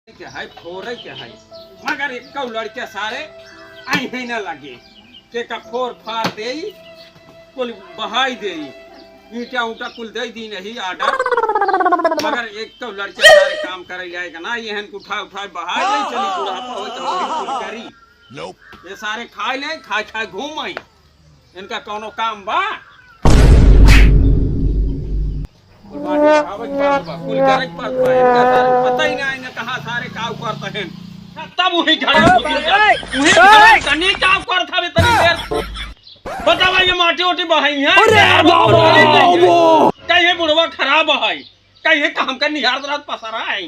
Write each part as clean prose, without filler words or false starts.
क्या है फोर क्या है मगर एक कौ लड़के सारे आई ही ना लगे ते का फोर फाड़ दे कुल बहाई दे ईटा उटा कुल दे दी नहीं आर्डर मगर एक कौ लड़के सारे काम करे जाएगा ना ये हन उठा उठा बहाई नहीं चली बुढ़ापा हो तो करी ये सारे खाए ले खाए खाए घूम आई इनका कोनो काम बा कुल करज पर इनका सारे पता ही नहीं इन्हें कहाँ सारे काम करते हैं तब वही घड़े कनी काम करता है तनी देर बतावा ये माटी ओटी बहाई है अरे बाबू कहीं बुढ़वा खराब है कहीं काम कर निहार रात पसरा है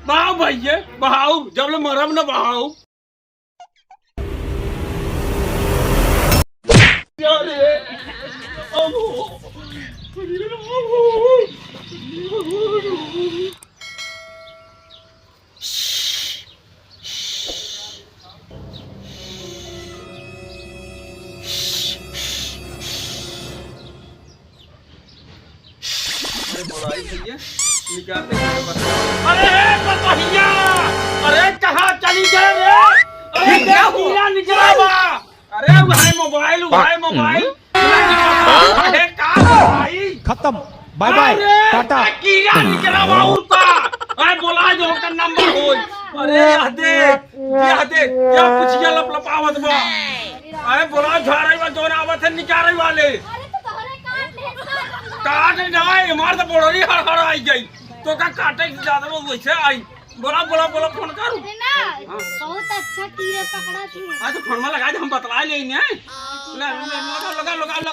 बहाओ भैया बहाओ जब ले मरम न बहाओ अरे अरे कहाँ चली गए रे अरे क्या पूरा निकला अरे भाई मोबाइल अरे कहाँ भाई खत्म बाय बाय टाटा कीड़ा निकला उड़ता अरे बोला जो का नंबर हो अरे यह दे क्या कुछ लपलपावत बा अरे बोला झाड़े बा जोन आवत है निकारे वाले काट जाए मार तो बोड़ी हड़ आई गई तो का काटे ज्यादा वो वैसे आई बोला फोन करूं बहुत अच्छा कीड़ा पकड़ा तू आज तो फोन में लगा दे हम बतला ले ने लगा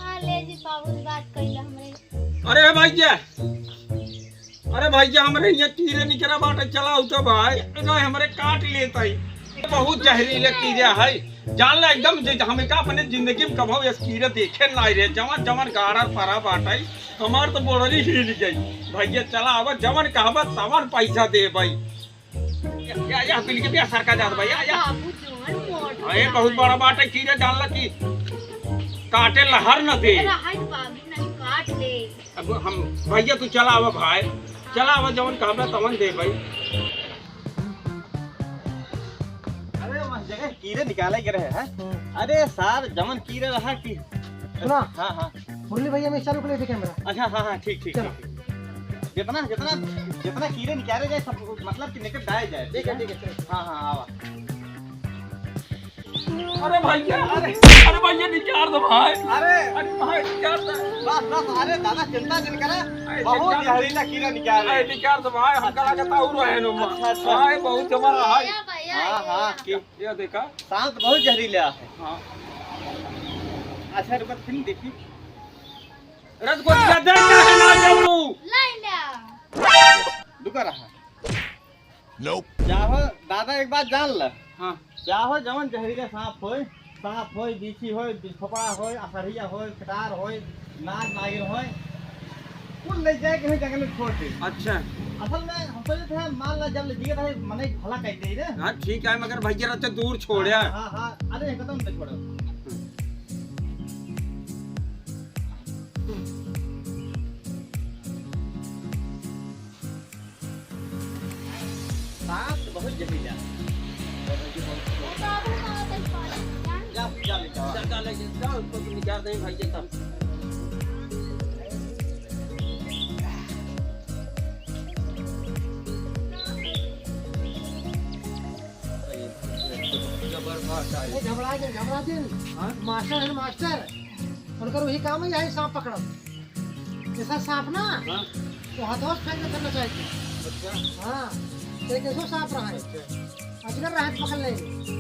हां ले जी बाबू बात कइला हमरे अरे भैया हमरे ये कीड़े निकरा बाटे चलाओ तो भाई ना हमरे काट लेता ही बहुत जहरीले कीड़े है जान ले एकदम हमें का अपने जिंदगी में कभी ये कीड़े देखे ना रे जवन गाड़ा परा बाटे हमार तो बोड़ी हिल गई भैया चला अब जवन कहबा तवन पैसा दे भाई या बिल के भी असर का जात भैया या बाबू जोन मोट अरे बहुत बड़ा बाटे कीड़े जान ल की काटे लहर न दे राहत बाबू नहीं काट ले अब हम भैया तू चला अब भाई चला अब जवन कहबा तवन दे भाई जगह कीड़े निकाले गिरे हैं अरे सार जमन कीड़े रहा की सुना हाँ मुरली भैया में चालू कर ले कैमरा अच्छा हाँ ठीक जितना कीड़े निकाले जाए सब मतलब कि निकट डाले जाए ठीक है हाँ आवा अरे भैया निकाल दो भाई अरे भाई निकाल दो बस अरे दादा चिंता जिन करे बहुत जहरीला कीड़ा निकाले निकाल दो भाई हम कला का ताऊ रहे नो भाई बहुत जमा रहा है हाँ ये देखा सांप बहुत जहरीला है हां अच्छा रुक फिर देखी रस को दे है ना जम्मू लाइला रुका रहा चाहो दादा एक बात जान ल हां चाहो जवन जहरीला सांप होय बीछी होय बिछपड़ा होय असरिया होय कटार होय नाग नागिन होय कुल ले जाए कहीं जंगल में छोड़ दे अच्छा असल में हम सोचे थे मान ला जब ले जिए रहे मने भला कहते ही रे हां ठीक है मगर भैया रहते दूर छोड़या हां अरे एकदम मत छोड़ो सांप तो बहुत जहरीला बाबू का जा चल उसको निकाल दे भैया तब घबरा दिन मास्टर है मास्टर उनका वही काम है यही सांप पकड़ो जैसा सांप ना तो हाथों से फेंक करना चाहिए अच्छा हाँ तो कैसो सांप रहा है अजगर रहा पकड़ लेंगे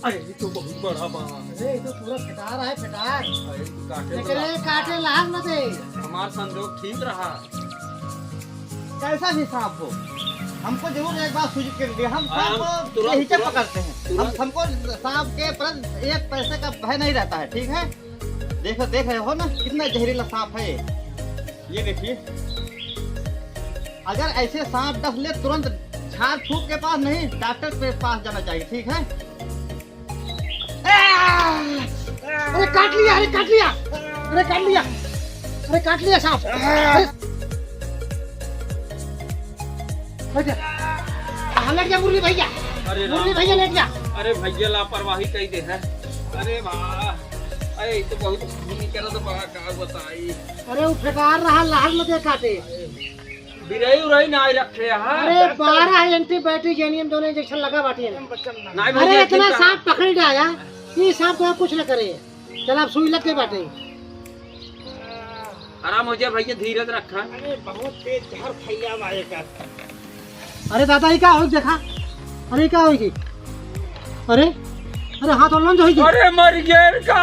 अरे ये तो बहुत बड़ा बा अरे तो पूरा फिटार है फिटार अरे तू काटे लेकिन ये काटे लाग न दे हमार संजोग ठीक रहा कैसा भी सांप हो हमको जरूर एक बात सूचित कर दिया हम सांप को तुरंत- हिचक पकड़ते हैं हमको सांप के प्रति एक पैसे का भय नहीं रहता है ठीक है देख रहे हो ना कितना जहरीला सांप है ये देखिए अगर ऐसे सांप डस ले तुरंत झाड़ फूक के पास नहीं डॉक्टर के पास जाना चाहिए ठीक है अरे काट लिया सांप लेट जा मुरली भैया, अरे मुरली राम, भैया लेट जा। अरे भैया लापरवाही कही दे है। अरे वाह, अरे तो बहुत नहीं करो तो बड़ा का बताई। अरे वो फेकार रहा लाल में दे काटे। बिरई उरई ना रखे हां। अरे 12 एंटीबायोटिक जेनियम दोनों इंजेक्शन लगा बाटी है। नहीं अरे भैया इतना ठीक सांप पकड़ जाया, ये सांप तो कुछ न करे। चल आप सुई लग के बाटे। आराम हो जाए भैया, धीरज रखा। अरे बहुत तेज जहर फैया मारे का। अरे दादा ये क्या हो देखा? अरे क्या होगी? अरे अरे हाथ और लंज होगी। अरे मर गया का।